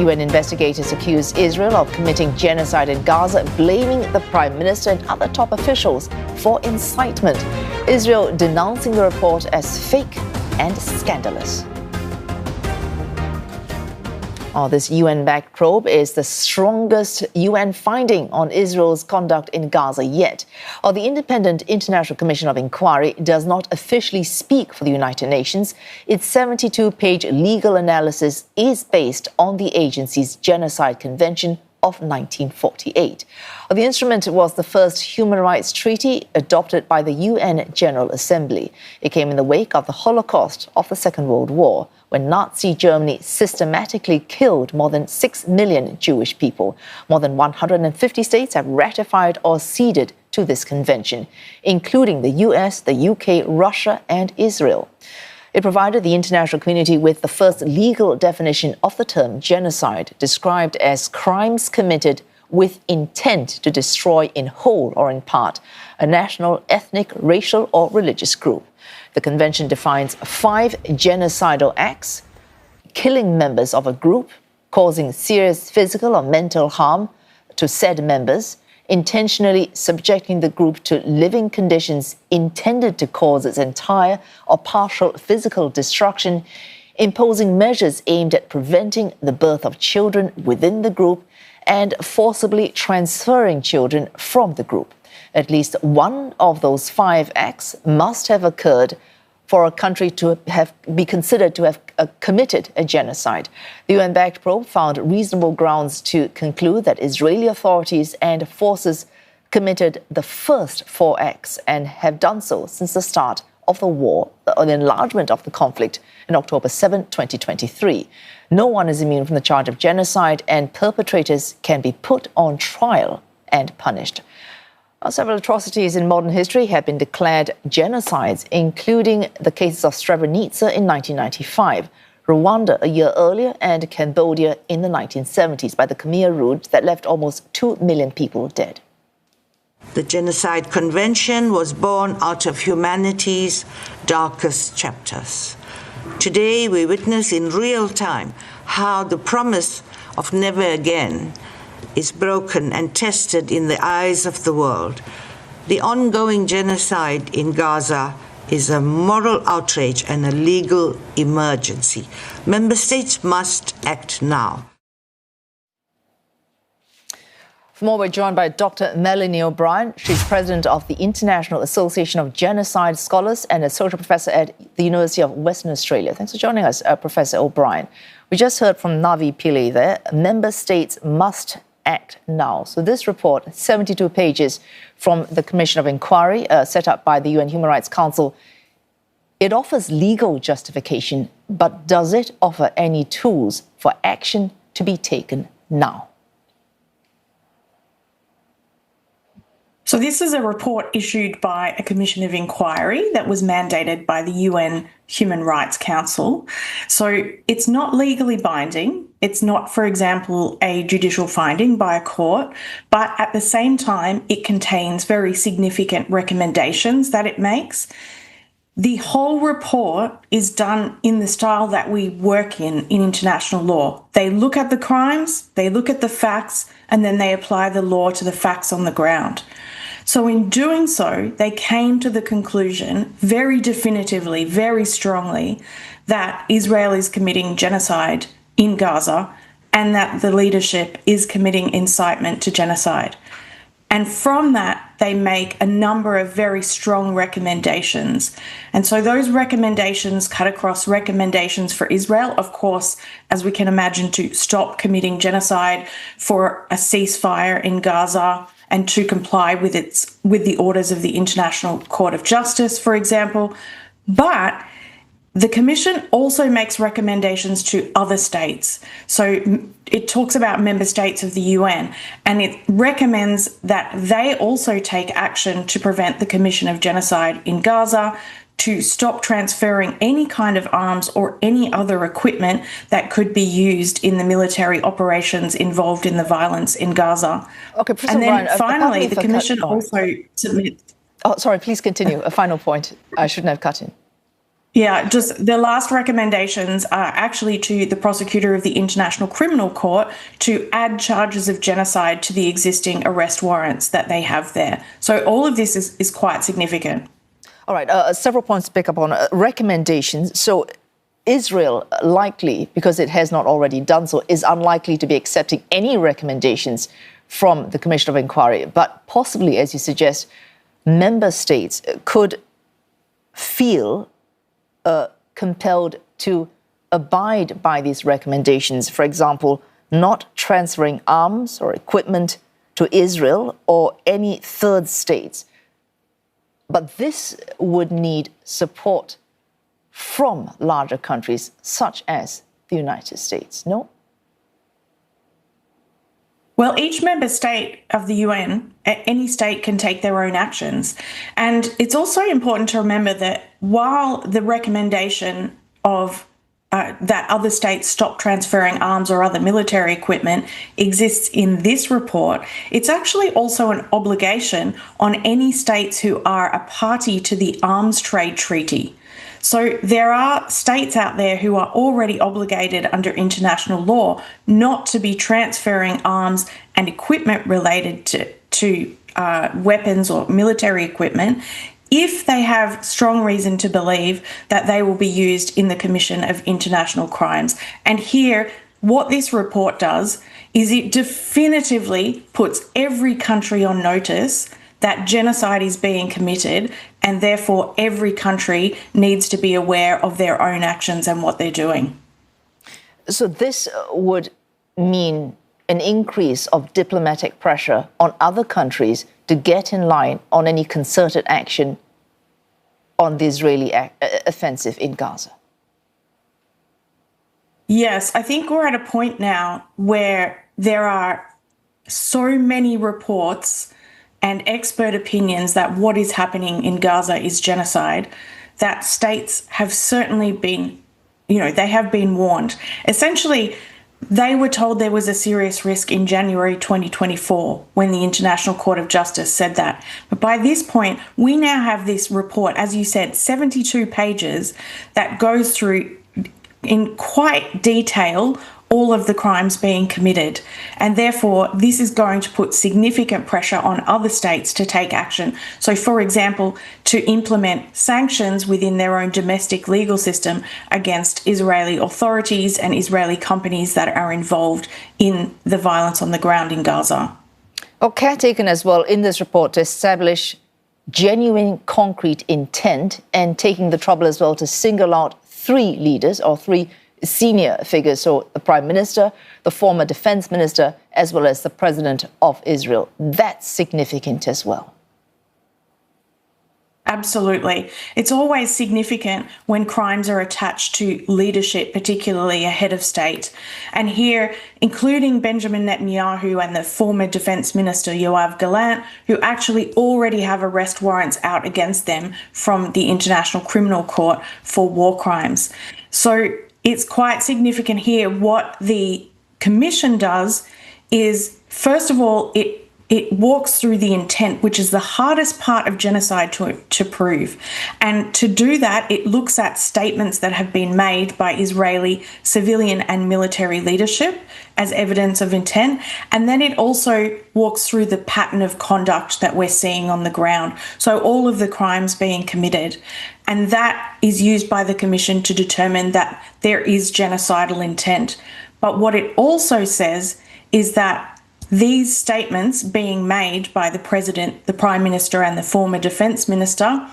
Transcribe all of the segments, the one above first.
UN investigators accuse Israel of committing genocide in Gaza, blaming the Prime Minister and other top officials for incitement. Israel denouncing the report as fake and scandalous. This UN-backed probe is the strongest UN finding on Israel's conduct in Gaza yet. The Independent International Commission of Inquiry does not officially speak for the United Nations. Its 72-page legal analysis is based on the agency's Genocide Convention of 1948. The instrument was the first human rights treaty adopted by the UN General Assembly. It came in the wake of the Holocaust of the Second World War, when Nazi Germany systematically killed more than 6 million Jewish people. More than 150 states have ratified or ceded to this convention, including the US, the UK, Russia, and Israel. It provided the international community with the first legal definition of the term genocide, described as crimes committed with intent to destroy in whole or in part a national, ethnic, racial, or religious group. The convention defines 5 genocidal acts: killing members of a group, causing serious physical or mental harm to said members, intentionally subjecting the group to living conditions intended to cause its entire or partial physical destruction, imposing measures aimed at preventing the birth of children within the group, and forcibly transferring children from the group. At least one of those 5 acts must have occurred for a country to be considered to have committed a genocide. The UN-backed probe found reasonable grounds to conclude that Israeli authorities and forces committed the first 4 acts and have done so since the start of the war, or the enlargement of the conflict in October 7, 2023. No one is immune from the charge of genocide, and perpetrators can be put on trial and punished. Several atrocities in modern history have been declared genocides, including the cases of Srebrenica in 1995, Rwanda a year earlier, and Cambodia in the 1970s by the Khmer Rouge that left almost 2 million people dead. The Genocide Convention was born out of humanity's darkest chapters. Today, we witness in real time how the promise of never again is broken and tested in the eyes of the world. The ongoing genocide in Gaza is a moral outrage and a legal emergency. Member states must act now. For more, we're joined by Dr Melanie O'Brien. She's president of the International Association of Genocide Scholars and associate professor at the University of Western Australia. Thanks for joining us, Professor O'Brien. We just heard from Navi Pillay there. Member states must act now. So this report, 72 pages from the Commission of Inquiry set up by the UN Human Rights Council, it offers legal justification, but does it offer any tools for action to be taken now? So this is a report issued by a commission of inquiry that was mandated by the UN Human Rights Council. So it's not legally binding. It's not, for example, a judicial finding by a court, but at the same time, it contains very significant recommendations that it makes. The whole report is done in the style that we work in international law. They look at the crimes, they look at the facts, and then they apply the law to the facts on the ground. So in doing so, they came to the conclusion very definitively, very strongly, that Israel is committing genocide in Gaza and that the leadership is committing incitement to genocide. And from that, they make a number of very strong recommendations. And so those recommendations cut across recommendations for Israel, of course, as we can imagine, to stop committing genocide, for a ceasefire in Gaza, and to comply with the orders of the International Court of Justice, for example. But the Commission also makes recommendations to other states. So it talks about member states of the UN, and it recommends that they also take action to prevent the commission of genocide in Gaza, to stop transferring any kind of arms or any other equipment that could be used in the military operations involved in the violence in Gaza. Okay, Professor and then O'Brien, finally, the Commission also submits... Oh, sorry, please continue. A final point. I shouldn't have cut in. Yeah, just the last recommendations are actually to the prosecutor of the International Criminal Court to add charges of genocide to the existing arrest warrants that they have there. So all of this is quite significant. All right, several points to pick up on. Recommendations. So Israel likely, because it has not already done so, is unlikely to be accepting any recommendations from the Commission of Inquiry. But possibly, as you suggest, member states could feel compelled to abide by these recommendations. For example, not transferring arms or equipment to Israel or any third states. But this would need support from larger countries such as the United States, no? Well, each member state of the UN, any state can take their own actions. And it's also important to remember that while the recommendation of that other states stop transferring arms or other military equipment exists in this report, it's actually also an obligation on any states who are a party to the Arms Trade Treaty. So there are states out there who are already obligated under international law not to be transferring arms and equipment related to weapons or military equipment if they have strong reason to believe that they will be used in the commission of international crimes. And here, what this report does is it definitively puts every country on notice that genocide is being committed, and therefore every country needs to be aware of their own actions and what they're doing. So this would mean an increase of diplomatic pressure on other countries to get in line on any concerted action on the Israeli offensive in Gaza. Yes, I think we're at a point now where there are so many reports and expert opinions that what is happening in Gaza is genocide, that states have certainly been, they have been warned. Essentially, they were told there was a serious risk in January 2024 when the International Court of Justice said that. But by this point, we now have this report, as you said, 72 pages that goes through in quite detail all of the crimes being committed. And therefore, this is going to put significant pressure on other states to take action. So, for example, to implement sanctions within their own domestic legal system against Israeli authorities and Israeli companies that are involved in the violence on the ground in Gaza. Care taken as well in this report to establish genuine concrete intent and taking the trouble as well to single out three leaders or three senior figures, so the Prime Minister, the former Defense Minister, as well as the President of Israel. That's significant as well. Absolutely. It's always significant when crimes are attached to leadership, particularly a head of state. And here, including Benjamin Netanyahu and the former Defense Minister Yoav Gallant, who actually already have arrest warrants out against them from the International Criminal Court for war crimes. So it's quite significant here. What the Commission does is, first of all, it walks through the intent, which is the hardest part of genocide to prove. And to do that, it looks at statements that have been made by Israeli civilian and military leadership as evidence of intent. And then it also walks through the pattern of conduct that we're seeing on the ground. So all of the crimes being committed. And that is used by the Commission to determine that there is genocidal intent. But what it also says is that these statements being made by the President, the Prime Minister and the former Defence Minister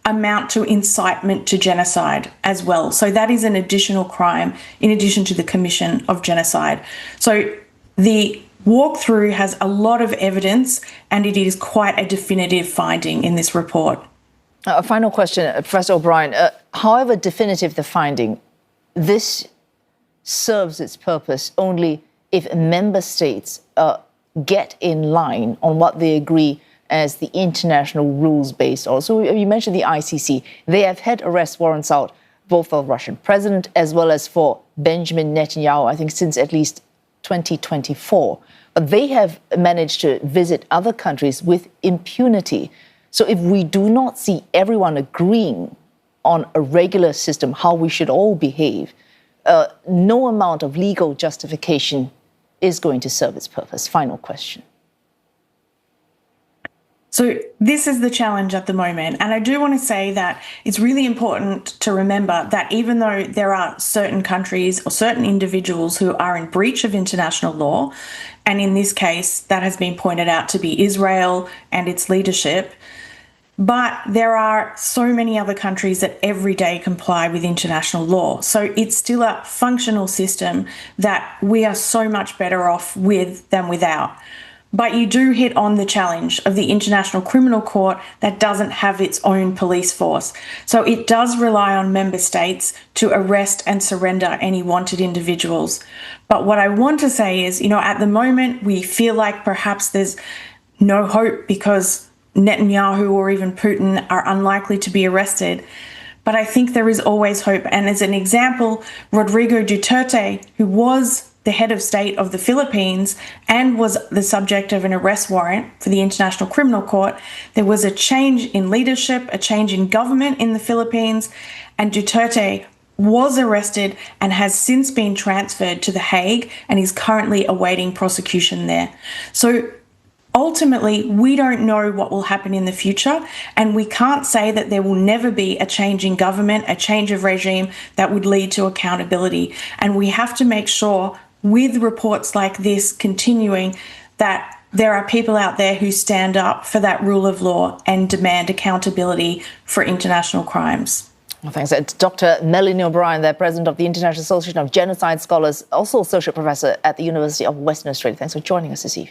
amount to incitement to genocide as well. So that is an additional crime in addition to the commission of genocide. So the walkthrough has a lot of evidence and it is quite a definitive finding in this report. A final question, Professor O'Brien. However definitive the finding, this serves its purpose only if member states get in line on what they agree as the international rules-based. Also, you mentioned the ICC. They have had arrest warrants out both for the Russian president as well as for Benjamin Netanyahu, I think since at least 2024. But they have managed to visit other countries with impunity. So if we do not see everyone agreeing on a regular system, how we should all behave, no amount of legal justification is going to serve its purpose. Final question. So this is the challenge at the moment. And I do want to say that it's really important to remember that even though there are certain countries or certain individuals who are in breach of international law, and in this case, that has been pointed out to be Israel and its leadership, but there are so many other countries that every day comply with international law. So it's still a functional system that we are so much better off with than without. But you do hit on the challenge of the International Criminal Court that doesn't have its own police force. So it does rely on member states to arrest and surrender any wanted individuals. But what I want to say is, at the moment, we feel like perhaps there's no hope because Netanyahu or even Putin are unlikely to be arrested. But I think there is always hope. And as an example, Rodrigo Duterte, who was the head of state of the Philippines and was the subject of an arrest warrant for the International Criminal Court, there was a change in leadership, a change in government in the Philippines, and Duterte was arrested and has since been transferred to The Hague and is currently awaiting prosecution there. So ultimately, we don't know what will happen in the future, and we can't say that there will never be a change in government, a change of regime that would lead to accountability. And we have to make sure, with reports like this continuing, that there are people out there who stand up for that rule of law and demand accountability for international crimes. Well, thanks. It's Dr Melanie O'Brien, the president of the International Association of Genocide Scholars, also associate professor at the University of Western Australia. Thanks for joining us this evening.